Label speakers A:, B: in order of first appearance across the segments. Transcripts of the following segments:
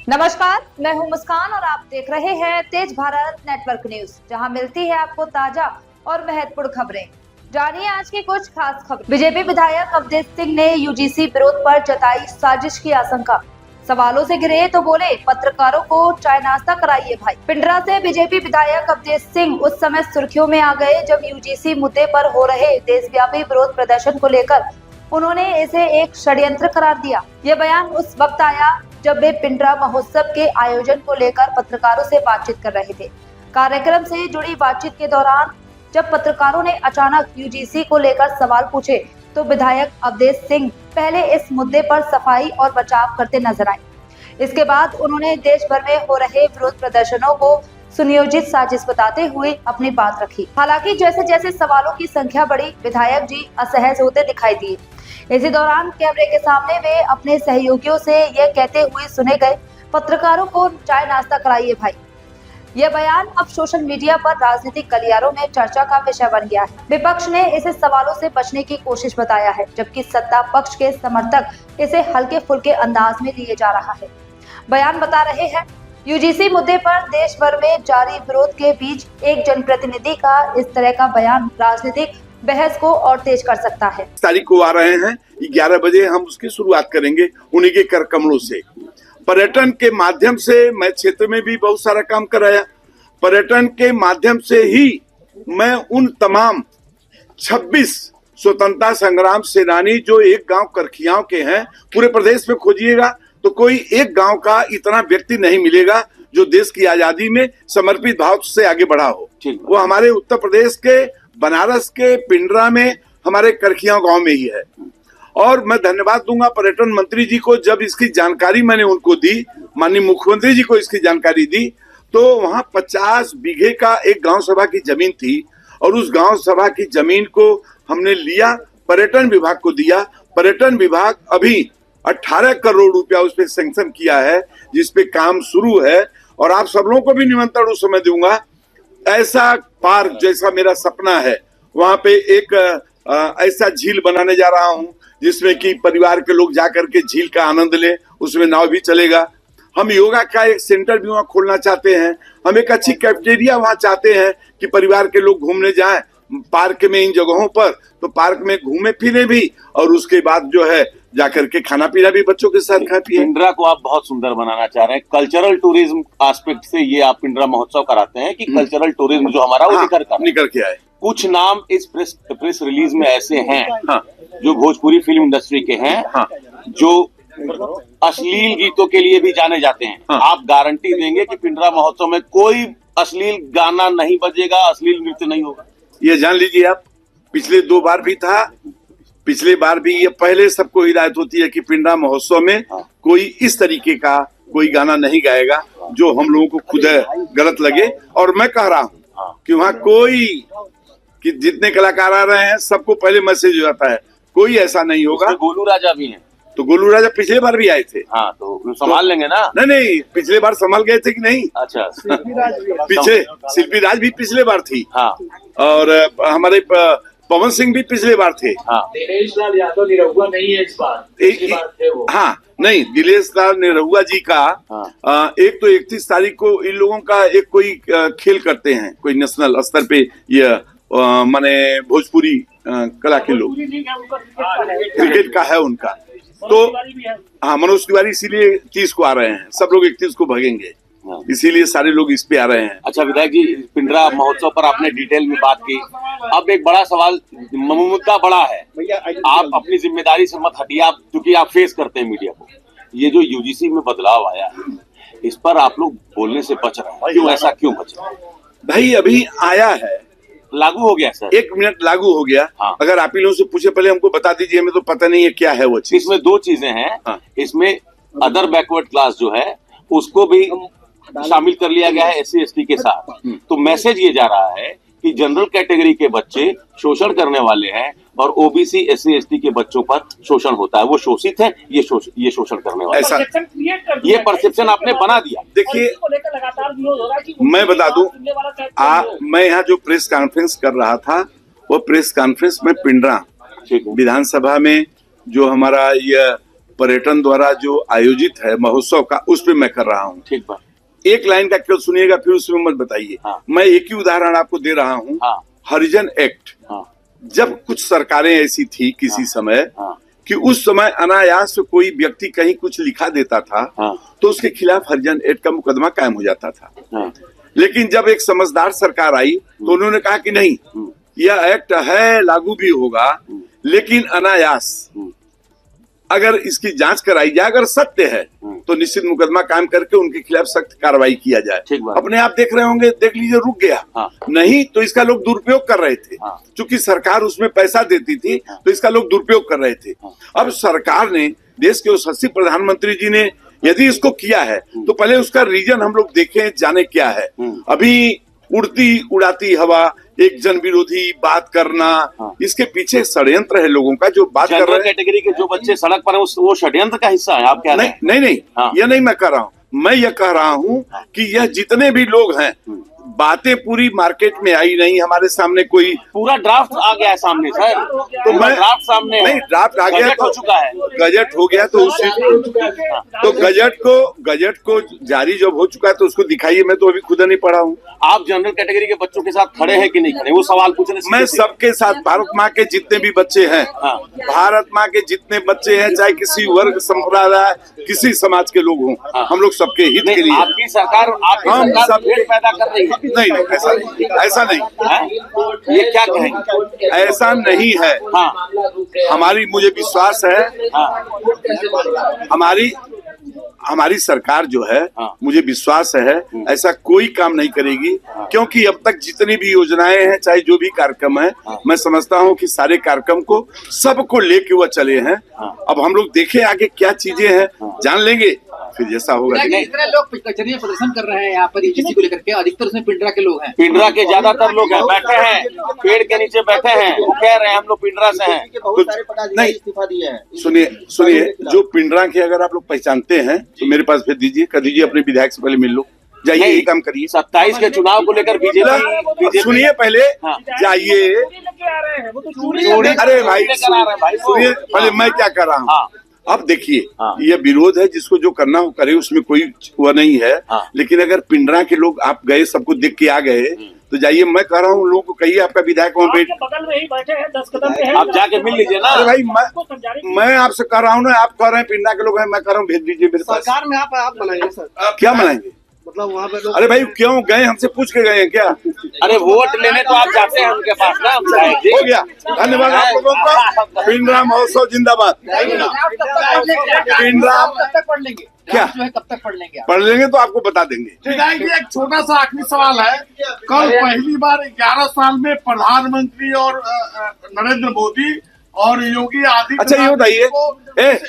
A: नमस्कार, मैं हूं मुस्कान और आप देख रहे हैं तेज भारत नेटवर्क न्यूज, जहां मिलती है आपको ताजा और महत्वपूर्ण खबरें। जानिए आज की कुछ खास खबर। बीजेपी विधायक अवधेश सिंह ने यूजीसी विरोध पर जताई साजिश की आशंका। सवालों से घिरे तो बोले, पत्रकारों को चाय नाश्ता कराइए भाई। पिंडरा से बीजेपी विधायक अवधेश सिंह उस समय सुर्खियों में आ गए जब यूजीसी मुद्दे पर हो रहे देशव्यापी विरोध प्रदर्शन को लेकर उन्होंने इसे एक षड्यंत्र करार दिया। ये बयान उस वक्त आया जब वे पिंडरा महोत्सव के आयोजन को लेकर पत्रकारों से बातचीत कर रहे थे। कार्यक्रम से जुड़ी बातचीत के दौरान जब पत्रकारों ने अचानक यूजीसी को लेकर सवाल पूछे तो विधायक अवधेश सिंह पहले इस मुद्दे पर सफाई और बचाव करते नजर आए। इसके बाद उन्होंने देश भर में हो रहे विरोध प्रदर्शनों को सुनियोजित साजिश बताते हुए अपनी बात रखी। हालांकि जैसे जैसे सवालों की संख्या बढ़ी, विधायक जी असहज होते दिखाई दिए। इसी दौरान कैमरे के सामने वे अपने सहयोगियों से यह कहते हुए सुने गए, पत्रकारों को चाय नाश्ता कराइए भाई। यह बयान अब सोशल मीडिया पर राजनीतिक गलियारों में चर्चा का विषय बन गया है। विपक्ष ने इसे सवालों से बचने की कोशिश बताया है, जबकि सत्ता पक्ष के समर्थक इसे हल्के फुल्के अंदाज में लिए जा रहा है। बयान बता रहे हैं, यूजीसी मुद्दे पर देश भर में जारी विरोध के बीच एक जनप्रतिनिधि का इस तरह का बयान राजनीतिक बहस को और तेज कर सकता है।
B: तारीख को आ रहे हैं, 11 बजे हम उसकी शुरुआत करेंगे उन्हीं के कर कमलों से। पर्यटन के माध्यम से मैं क्षेत्र में भी बहुत सारा काम कराया। पर्यटन के माध्यम से ही मैं उन तमाम 26 स्वतंत्रता संग्राम सेनानी जो एक गांव करखियाओं के हैं, पूरे प्रदेश में खोजिएगा तो कोई एक गांव का इतना व्यक्ति नहीं मिलेगा जो देश की आजादी में समर्पित भाव से आगे बढ़ा हो। वो हमारे उत्तर प्रदेश के बनारस के पिंडरा में हमारे करखियां गांव में ही है। और मैं धन्यवाद दूंगा पर्यटन मंत्री जी को, जब इसकी जानकारी मैंने उनको दी, माननीय मुख्यमंत्री जी को इसकी जानकारी दी, तो वहां 50 बीघे का एक गांव सभा की जमीन थी और उस गांव सभा की जमीन को हमने लिया, पर्यटन विभाग को दिया। पर्यटन विभाग अभी 18 करोड़ रुपया उस पर सैंक्शन किया है, जिसपे काम शुरू है। और आप सब लोगों को भी निमंत्रण उस समय दूंगा। ऐसा पार्क जैसा मेरा सपना है, वहां पे एक ऐसा झील बनाने जा रहा हूं जिसमें कि परिवार के लोग जाकर के झील का आनंद ले, उसमें नाव भी चलेगा। हम योगा का एक सेंटर भी वहां खोलना चाहते हैं। हम एक अच्छी कैफेटेरिया वहां चाहते हैं कि परिवार के लोग घूमने जाएं पार्क में, इन जगहों पर, तो पार्क में घूमे फिरे भी और उसके बाद जो है जाकर के खाना पीना भी बच्चों के साथ खा पिए।
C: पिंडरा को आप बहुत सुंदर बनाना चाह रहे हैं। कल्चरल टूरिज्म एस्पेक्ट से ये आप पिंडरा महोत्सव कराते हैं कि कल्चरल टूरिज्म जो हमारा वो निकल के आए। कुछ नाम इस प्रेस रिलीज में ऐसे हैं जो भोजपुरी फिल्म इंडस्ट्री के हैं, जो अश्लील गीतों के लिए भी जाने जाते हैं। आप गारंटी देंगे कि पिंडरा महोत्सव में कोई अश्लील गाना नहीं बजेगा, अश्लील नृत्य नहीं होगा?
B: ये जान लीजिए आप, पिछले 2 बार भी था, पिछले बार भी। ये पहले सबको हिदायत होती है कि पिंडरा महोत्सव में कोई इस तरीके का कोई गाना नहीं गाएगा जो हम लोगों को खुद गलत लगे। और मैं कह रहा हूँ कि वहाँ कोई, कि जितने कलाकार आ रहे हैं सबको पहले मैसेज हो जाता है, कोई ऐसा नहीं होगा।
C: गोलू राजा भी हैं।
B: तो गोलू राजा पिछले बार भी आए थे।
C: हाँ, तो संभाल लेंगे ना?
B: नहीं, पिछले बार संभाल गए थे कि नहीं?
C: अच्छा।
B: पीछे शिल्पी राज भी पिछले बार थी।
C: हाँ।
B: और हमारे पवन सिंह भी पिछले बार थे।
C: हाँ।
D: दिनेश लाल यादव निरहुआ नहीं है इस बार, पिछली बार थे वो।
B: हाँ, नहीं, दिनेश लाल निरहुआ जी का एक तो 31 तारीख को इन लोगों का एक कोई खेल करते हैं, कोई नेशनल स्तर पे, ये माने भोजपुरी कला के लोग, क्रिकेट का है उनका। तो हाँ, मनोज तिवारी, इसीलिए 30 को आ रहे हैं। सब लोग 31 को भागेंगे, इसीलिए सारे लोग इस पे आ रहे हैं।
C: अच्छा विधायक जी, पिंडरा महोत्सव पर आपने डिटेल में बात की। अब एक बड़ा सवाल, मुद्दा बड़ा है, आप अपनी जिम्मेदारी से मत हटिए, आप क्योंकि आप फेस करते हैं मीडिया को। ये जो यूजीसी में बदलाव आया है, इस पर आप लोग बोलने से बच रहे हैं, क्यों? ऐसा क्यों बच रहे हैं?
B: भाई अभी आया है,
C: लागू हो गया सर।
B: 1 मिनट लागू हो गया।
C: हाँ।
B: अगर आप इन लोगों से पूछे, पहले हमको बता दीजिए, हमें तो पता नहीं है क्या है वो चीज।
C: इसमें 2 चीजें हैं।
B: हाँ।
C: इसमें अदर बैकवर्ड क्लास जो है उसको भी शामिल कर लिया गया है SC ST के साथ। तो मैसेज ये जा रहा है कि जनरल कैटेगरी के बच्चे शोषण करने वाले हैं और OBC SC ST के बच्चों पर शोषण होता है, वो शोषित है, ये शोषण करने वाले।
B: ऐसा
C: ये परसेप्शन आपने बना दिया।
B: देखिए, मैं बता दूं, मैं यहाँ जो प्रेस कॉन्फ्रेंस कर रहा था, वो प्रेस कॉन्फ्रेंस में पिंडरा विधानसभा में जो हमारा ये पर्यटन द्वारा जो आयोजित है महोत्सव का, उस पे मैं कर रहा हूँ।
C: ठीक बात।
B: एक लाइन का केवल सुनिएगा, फिर उसमें मत बताइए।
C: हाँ।
B: मैं एक ही उदाहरण आपको दे रहा हूँ।
C: हाँ।
B: हरिजन एक्ट।
C: हाँ।
B: जब कुछ सरकारें ऐसी थी किसी समय
C: हाँ।
B: कि उस समय अनायास कोई व्यक्ति कहीं कुछ लिखा देता था, तो उसके खिलाफ हरिजन एक्ट का मुकदमा कायम हो जाता था। लेकिन जब एक समझदार सरकार आई तो उन्होंने कहा कि नहीं, यह एक्ट है, लागू भी होगा, लेकिन अनायास अगर इसकी जांच कराई जाए, अगर सत्य है तो निश्चित मुकदमा कायम करके उनके खिलाफ सख्त कार्रवाई किया जाए। अपने आप देख रहे होंगे, देख लीजिए, रुक गया। नहीं तो इसका लोग दुरुपयोग कर रहे थे। चूंकि सरकार उसमें पैसा देती थी तो इसका लोग दुरुपयोग कर रहे थे। अब सरकार ने, देश के उस 80 प्रधानमंत्री जी ने यदि इसको किया है तो पहले उसका रीजन हम लोग देखें, जाने क्या है। अभी उड़ती उड़ाती हवा, एक जन विरोधी बात करना, इसके पीछे षड्यंत्र है लोगों का जो बात कर रहे हैं।
C: कैटेगरी के जो बच्चे सड़क पर हैं वो षड्यंत्र का हिस्सा है, आप कह रहे हैं?
B: नहीं, यह नहीं मैं कह रहा हूँ। मैं यह कह रहा हूँ कि यह जितने भी लोग हैं, बातें पूरी मार्केट में आई नहीं, हमारे सामने कोई
C: पूरा ड्राफ्ट आ गया है सामने सर।
B: तो मैं
C: ड्राफ्ट सामने
B: नहीं, ड्राफ्ट आ गया
C: हो चुका है,
B: गजट हो गया, तो उससे तो गजट को जारी जब हो चुका है तो उसको दिखाइए। मैं तो अभी खुद नहीं पढ़ा हूँ।
C: आप जनरल कैटेगरी के बच्चों के साथ खड़े हैं कि नहीं खड़े, वो सवाल पूछने से
B: मैं सबके साथ, भारत माँ के जितने भी बच्चे हैं, भारत माँ के जितने बच्चे हैं, चाहे किसी वर्ग संप्रदाय, किसी समाज के लोग हों, हम लोग सबके हित के लिए।
C: आपकी सरकार सब पैदा कर रही है।
B: नहीं, ऐसा नहीं।
C: ये क्या कहेंगे?
B: ऐसा नहीं है। हमारी, मुझे विश्वास है, हमारी सरकार जो है, मुझे विश्वास है ऐसा कोई काम नहीं करेगी, क्योंकि अब तक जितनी भी योजनाएं हैं, चाहे जो भी कार्यक्रम है, मैं समझता हूं कि सारे कार्यक्रम को सबको लेके वह चले हैं। अब हम लोग देखें आगे क्या चीजें हैं, जान लेंगे फिर जैसा होगा।
E: इतने लोग कचहरी प्रदर्शन कर रहे हैं यहाँ पर यूजीसी को लेकर के, अधिकतर उसमें पिंडरा के लोग हैं।
C: पिंडरा के ज्यादातर लोग हैं, बैठे हैं पेड़ के नीचे बैठे हैं, वो कह रहे हैं हम लोग पिंडरा से हैं।
B: नहीं, इस्तीफा दिए हैं। सुनिए, जो पिंडरा के अगर आप लोग पहचानते हैं तो मेरे पास भेज दीजिए, कर दीजिए, अपने विधायक से पहले मिल लो, जाइए, यही काम करिए।
C: 27 के चुनाव को लेकर बीजेपी,
B: सुनिए पहले, जाइए। अरे भाई सुनिए पहले, मैं क्या कर रहा हूँ। अब देखिए, ये विरोध है, जिसको जो करना हो करे, उसमें कोई वह नहीं है। लेकिन अगर पिंडरा के लोग आप गए, सबको देख के आ गए, तो जाइए, मैं कह रहा हूँ लोगों को कहिए आपका विधायक वहाँ बैठ,
D: बगल में ही बैठे हैं, 10 कदम पे हैं,
C: आप जाके मिल लीजिए ना।
B: अरे भाई, मैं आपसे कह रहा हूँ ना, आप कह रहे हैं पिंडरा के लोग हैं, मैं कह रहा हूँ भेज दीजिए मेरे पास।
E: सरकार में आप बनाएंगे सर?
B: क्या बनाएंगे?
E: मतलब वहाँ पे लोग,
B: अरे भाई क्यों गए, हमसे पूछ के गए हैं क्या?
C: अरे वोट लेने तो आप जाते हैं उनके पास ना।
B: हो गया, धन्यवाद आप लोगों का। पिंडरा महोत्सव जिंदाबाद। पिंडरा
E: कब तक पढ़ लेंगे?
B: क्या
E: जो है कब तक पढ़ लेंगे?
B: पढ़ लेंगे तो आपको बता देंगे।
F: विधायक जी, एक छोटा सा आखिरी सवाल है। कल पहली बार 11 साल में प्रधानमंत्री और नरेंद्र मोदी और योगी आदित्यनाथ।
B: अच्छा ये बताइए,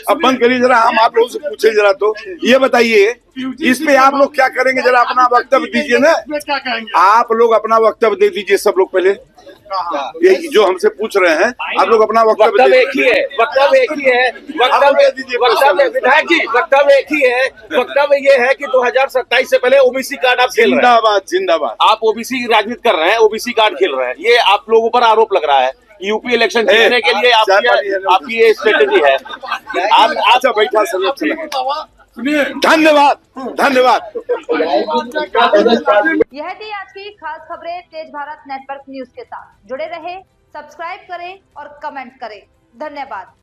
B: अब बंद करिए जरा, हम आप लोगों से पूछे जरा, तो ये बताइए इस पे आप लोग क्या करेंगे, जरा अपना वक्तव्य दीजिए ना।
F: क्या कहेंगे
B: आप लोग अपना वक्तव्य दे दीजिए, सब लोग पहले, ये जो हमसे पूछ रहे हैं, आप लोग अपना वक्तव्य
C: एक ही है, वक्तव्य एक ही है, वक्तव्य दीजिए। विधायक जी, वक्तव्य एक ही है, वक्तव्य ये है कि 2027 से पहले ओबीसी कार्ड आप खेल रहे हैं।
B: जिंदाबाद जिंदाबाद।
C: आप ओबीसी की राजनीति कर रहे हैं, ओबीसी कार्ड खेल रहे हैं, ये आप लोगों पर आरोप लग रहा है। यूपी इलेक्शन जीतने के लिए आपकी ये स्ट्रेटेजी है। आप
B: अच्छा बैठा सब,
F: सुनिए,
B: धन्यवाद धन्यवाद।
A: यह थी आज की खास खबरें तेज भारत नेटवर्क न्यूज के साथ। जुड़े रहे, सब्सक्राइब करें और कमेंट करें। धन्यवाद।